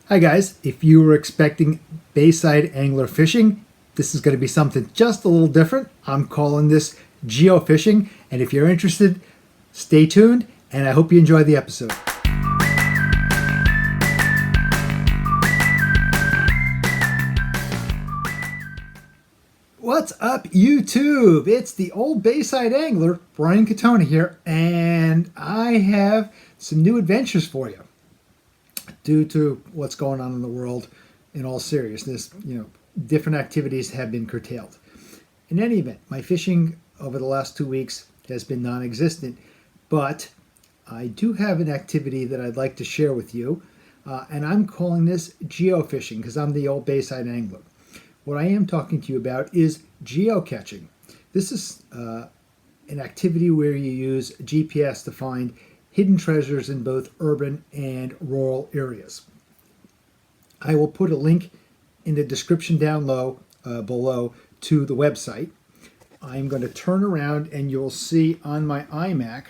Hi guys, if you were expecting bayside angler fishing, this is going to be something just a little different. I'm calling this geofishing, and if you're interested, stay tuned, and I hope you enjoy the episode. What's up, YouTube? It's the old bayside angler, Brian Katona here, and I have some new adventures for you. Due to what's going on in the world, in all seriousness, different activities have been curtailed. In any event, my fishing over the last 2 weeks has been non-existent, but I do have an activity that I'd like to share with you, and I'm calling this geofishing because I'm the old bayside angler. What I am talking to you about is geocaching. This is an activity where you use GPS to find hidden treasures in both urban and rural areas. I will put a link in the description down below to the website. I'm going to turn around and you'll see on my iMac,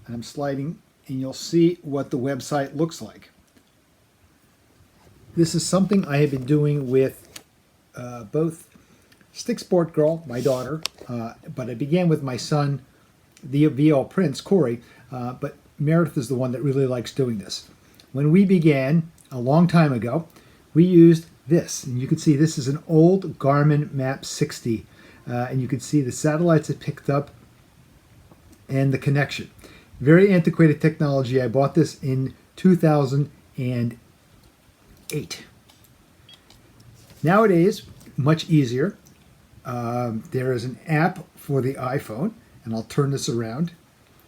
I'm sliding, and you'll see what the website looks like. This is something I have been doing with both Stick Sport Girl, my daughter, but I began with my son, the VL Prince, Corey, but Meredith is the one that really likes doing this. When we began a long time ago, we used this, and you can see this is an old Garmin Map 60, and you can see the satellites it picked up and the connection. Very antiquated technology. I bought this in 2008. Nowadays, much easier. There is an app for the iPhone, and I'll turn this around,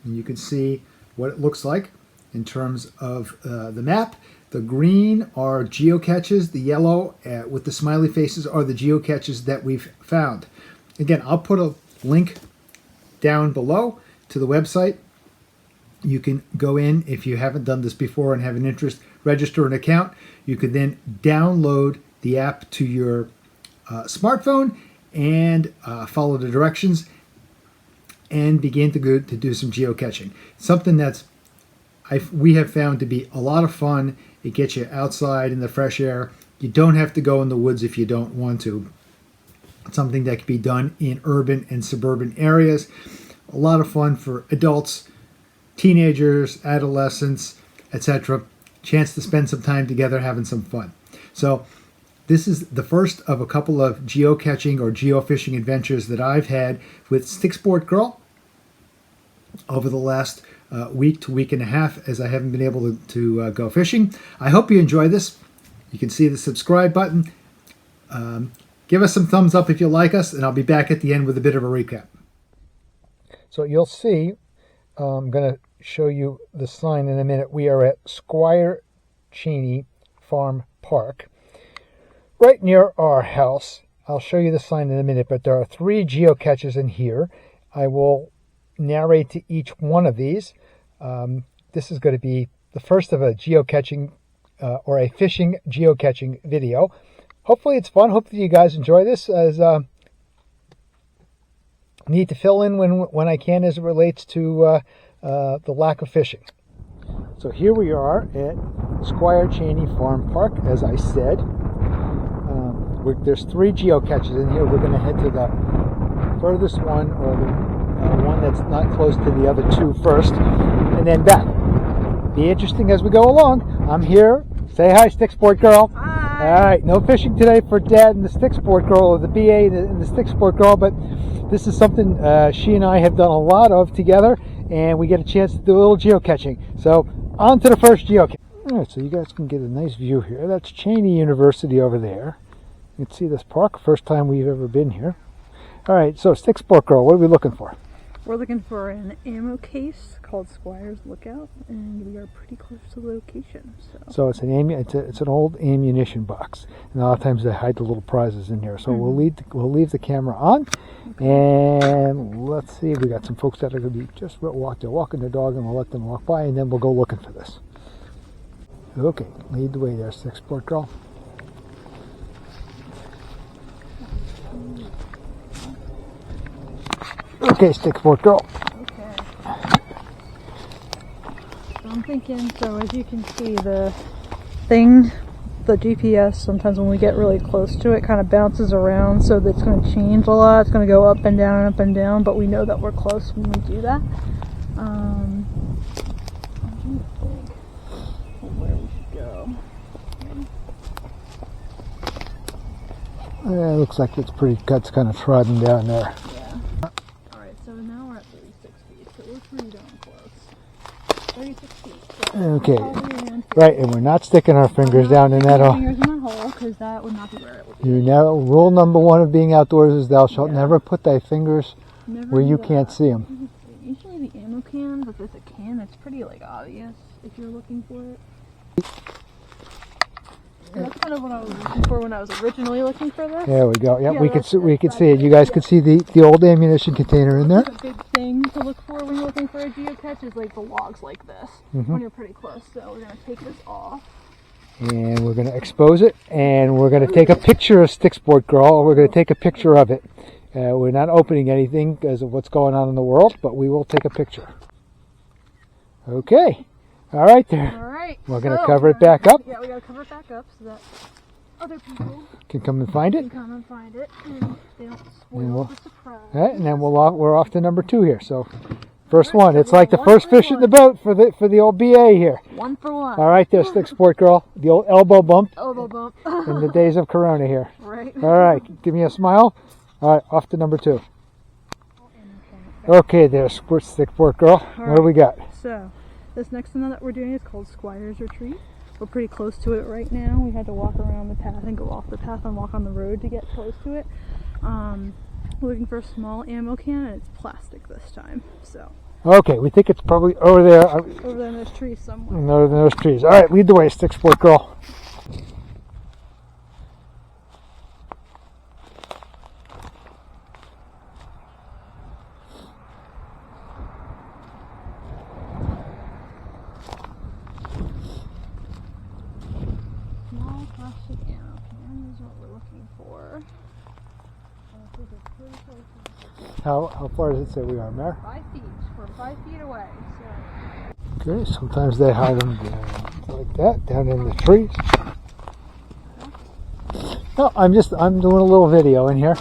and you can see what it looks like in terms of the map. The green are geocaches. The yellow with the smiley faces are the geocaches that we've found. Again, I'll put a link down below to the website. You can go in if you haven't done this before and have an interest, register an account. You can then download the app to your smartphone and follow the directions and begin to do some geocaching. Something that's we have found to be a lot of fun. It gets you outside in the fresh air. You don't have to go in the woods if you don't want to. It's something that can be done in urban and suburban areas. A lot of fun for adults, teenagers, adolescents, etc. Chance to spend some time together having some fun. So this is the first of a couple of geocaching or geofishing adventures that I've had with Stick Sport Girl over the last week to week and a half, as I haven't been able to go fishing. I hope you enjoy this. You can see the subscribe button. Give us some thumbs up if you like us, and I'll be back at the end with a bit of a recap. So you'll see, I'm going to show you the sign in a minute. We are at Squire Cheney Farm Park, right near our house. I'll show you the sign in a minute, but there are 3 geocaches in here. I will narrate to each one of these. This is going to be the first of a geocaching or a fishing geocaching video. Hopefully it's fun. Hopefully you guys enjoy this, as need to fill in when I can as it relates to the lack of fishing. So here we are at Squire Cheney Farm Park, as I said. There's 3 geocaches in here. We're going to head to the furthest one, or the one that's not close to the other 2 first, and then back. Be interesting as we go along. I'm here. Say hi, Stick Sport Girl. Hi. All right, no fishing today for Dad and the Stick Sport Girl, or the BA and the Stick Sport Girl, but this is something she and I have done a lot of together, and we get a chance to do a little geocaching. So on to the first geocache. All right, so you guys can get a nice view here. That's Cheney University over there. You can see this park, first time we've ever been here. All right, so Stick Sport Girl, what are we looking for? We're looking for an ammo case called Squire's Lookout, and we are pretty close to the location. So it's an old ammunition box, and a lot of times they hide the little prizes in here. So we'll leave the camera on, and let's see. We got some folks that are going to be just walking their dog, and we'll let them walk by, and then we'll go looking for this. Okay, lead the way there, Stick Sport Girl. Okay, Stick Sport Girl. Okay. So I'm thinking, so as you can see, the thing, the GPS, sometimes when we get really close to it, kind of bounces around, so that's going to change a lot. It's going to go up and down, but we know that we're close when we do that. I'm trying to think of where we should go. It looks like it's pretty, that's kind of trodden down there. Yeah. Alright, so now we're at 36 feet, so we're pretty darn close. 36 feet. So Okay. probably around Right, and we're not sticking our fingers down in that hole. fingers in that hole, because that would not be where it would be. You never, rule number 1 of being outdoors is thou shalt Yeah. never put thy fingers Never where do you that. can't see them. Usually the ammo cans, if there's a can, it's pretty like obvious if you're looking for it. And that's kind of what I was looking for when I was originally looking for this. There we go. Yep, Yeah, we could that's see, it. we could That's see it. it. You guys Yeah. could see the old ammunition container in there. That's a big thing to look for when you're looking for a geocache is like the logs like this when you're pretty close. So we're gonna take this off. And we're going to expose it, and we're going to take a picture of Stick Sport Girl. We're going to take a picture of it. We're not opening anything because of what's going on in the world, but we will take a picture. Okay. All right there. All right. We're going to cover it back up. Yeah, we gotta cover it back up so that other people Can come and find can it. come and find it and they don't And spoil we'll- the surprise. All right, and then we're off to number 2 here. So first All right, one. so It's we're like the one first for fish in the one. boat for the old BA here. 1 for 1. All right there, Stick Sport Girl. The old elbow bump Elbow bump. in the days of Corona here. Right. All right, give me a smile. All right, off to number 2. Okay, there's Stick Sport Girl. What do we got? So, this next one that we're doing is called Squire's Retreat. We're pretty close to it right now. We had to walk around the path and go off the path and walk on the road to get close to it. We're looking for a small ammo can, and it's plastic this time. So, Okay, we think it's probably over there over there in those trees somewhere. in those trees. All right, lead the way, Stick Sport Girl. Small plastic ammo can is what we're looking for. I think it's pretty close. How far does it say we are, Mare? 5 feet. We're 5 feet away. So. Okay, sometimes they hide them like that, down in the trees. No, I'm doing a little video in here.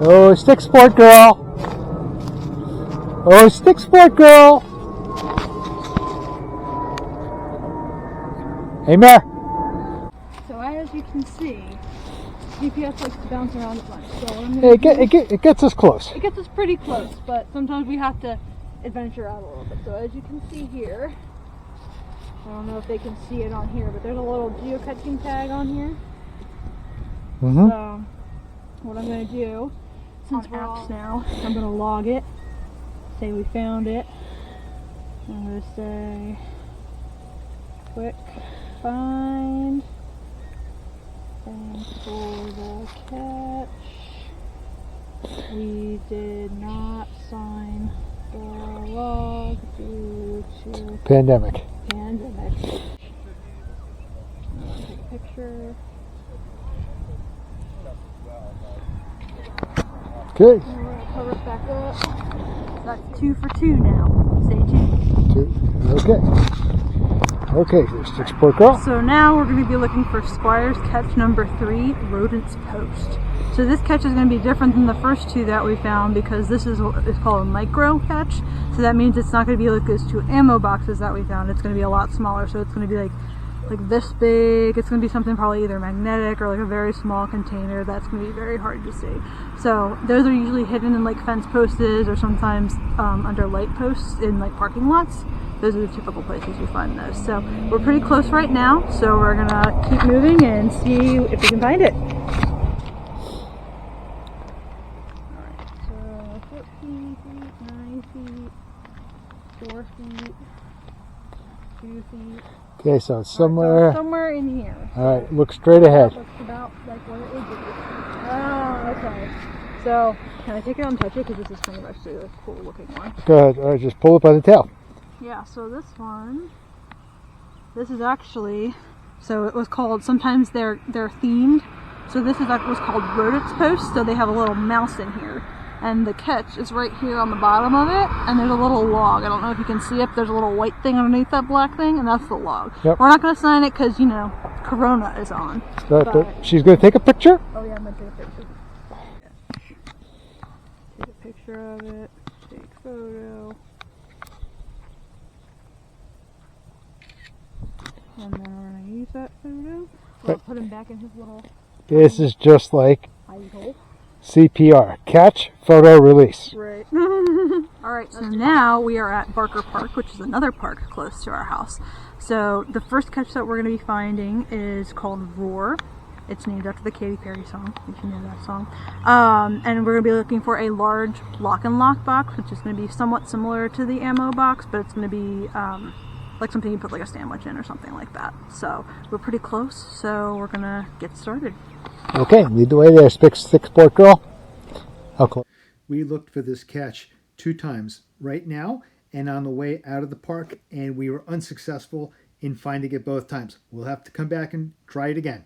Oh, Stick Sport Girl! Oh, Stick Sport Girl! Hey, Mare! So as you can see, GPS likes to bounce around a bunch. So what I'm Hey, gonna do, it gets us close. it gets us pretty close, but sometimes we have to adventure out a little bit. So as you can see here, I don't know if they can see it on here, but there's a little geocaching tag on here. Mm-hmm. So what I'm going to do, since we're apps now, I'm going to log it, say we found it. I'm going to say quick find, thanks for the catch. We did not sign the log due to Pandemic. pandemic. I'm gonna take a picture. Okay. And we're gonna cover it back up. That's 2 for 2 now. Stay tuned. Okay. Okay, here's Stick Sport Girl. So now we're going to be looking for Squire's catch number 3, Rodent's Post. So this catch is going to be different than the first 2 that we found because this is what is called a micro catch. So that means it's not going to be like those 2 ammo boxes that we found. It's going to be a lot smaller. So it's going to be like this big. It's going to be something probably either magnetic or like a very small container that's going to be very hard to see. So those are usually hidden in like fence posts or sometimes under light posts in like parking lots. Those are the typical places you find those. So we're pretty close right now, so we're gonna keep moving and see if we can find it. Alright, so 14 feet, 9 feet, 4 feet, 2 feet. Okay, so it's somewhere. Somewhere in here. All right, look straight ahead. Looks about like what it would be. Oh, okay. So, can I take it out and touch it? Because this is kind of actually a cool looking one. Go ahead. All right, just pull it by the tail. Yeah, so this one, this is actually, so it was called, sometimes they're themed. So this is was called rodents post. So they have a little mouse in here. And the catch is right here on the bottom of it, and there's a little log. I don't know if you can see it, but there's a little white thing underneath that black thing, and that's the log. Yep. We're not going to sign it because, you know, Corona is on. But she's going to take a picture? Oh yeah, I'm going to take a picture. Take a picture of it, take photo. And then we're going to use that photo. We'll put him back in his little... This is just like hidey hole. CPR, catch, photo, release. Right. Alright, so now we are at Barker Park, which is another park close to our house. So the first catch that we're going to be finding is called Roar. It's named after the Katy Perry song, if you know that song. And we're going to be looking for a large lock and lock box, which is going to be somewhat similar to the ammo box, but it's going to be like something you put like a sandwich in or something like that. So we're pretty close, so we're going to get started. Okay, lead the way there, stick-sport girl. How close? We looked for this catch 2 times, right now and on the way out of the park, and we were unsuccessful in finding it both times. We'll have to come back and try it again.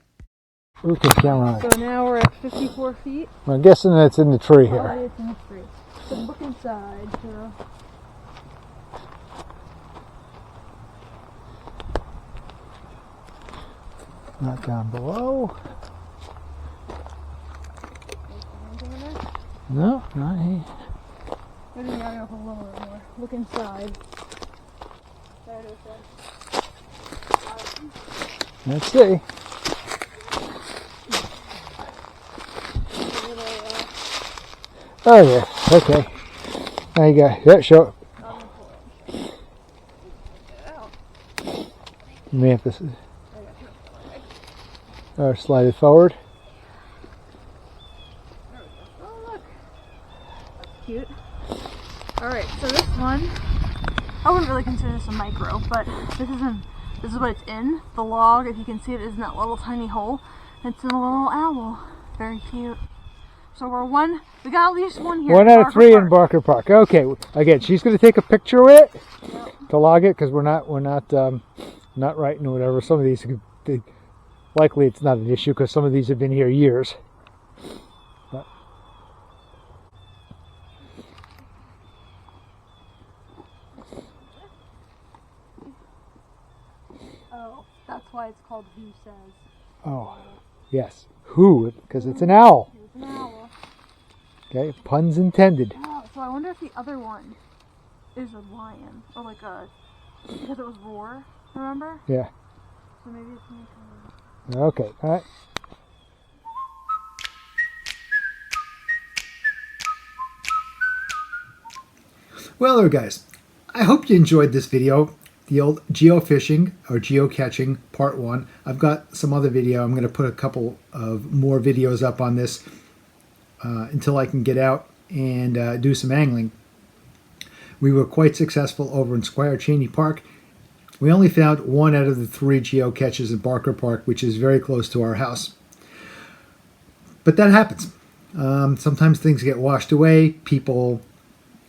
Look at the camera. So now we're at 54 feet. I'm guessing it's in the tree here. Oh, it's in the tree. So look inside, Cheryl. Not down below. No, not here. Maybe I gotta go a little bit more. Look inside. There it is. Let's see. Oh yeah, okay. There you go. Yeah, show it. You may have to slide it forward. Cute. Alright, so this one, I wouldn't really consider this a micro, but this is what it's in. The log, if you can see it, is in that little tiny hole. It's in a little owl. Very cute. So we got at least one here. 1 out of 3 in Barker Park. Okay, again, she's going to take a picture with it to log it, because we're not writing or whatever. Some of these, likely it's not an issue because some of these have been here years. But. Oh, that's why it's called Who Says. Oh, yes. Who? Because it's an owl. It's an owl. Okay, puns intended. Oh, so I wonder if the other one is a lion, or like because it was Roar, remember? Yeah. So maybe it's Okay, all right. Well there guys, I hope you enjoyed this video, the old geofishing or geocaching part 1. I've got some other video. I'm going to put a couple of more videos up on this until I can get out and do some angling. We were quite successful over in Squire Cheney Park. We only found 1 out of the 3 geocaches in Barker Park, which is very close to our house. But that happens. Sometimes things get washed away. People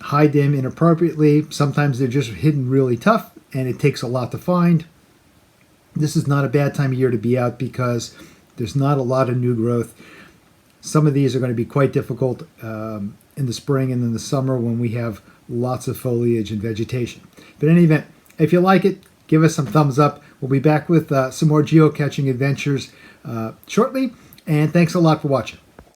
hide them inappropriately. Sometimes they're just hidden really tough, and it takes a lot to find. This is not a bad time of year to be out because there's not a lot of new growth. Some of these are going to be quite difficult in the spring and in the summer when we have lots of foliage and vegetation. But in any event, if you like it, give us some thumbs up. We'll be back with some more geocaching adventures shortly, and thanks a lot for watching.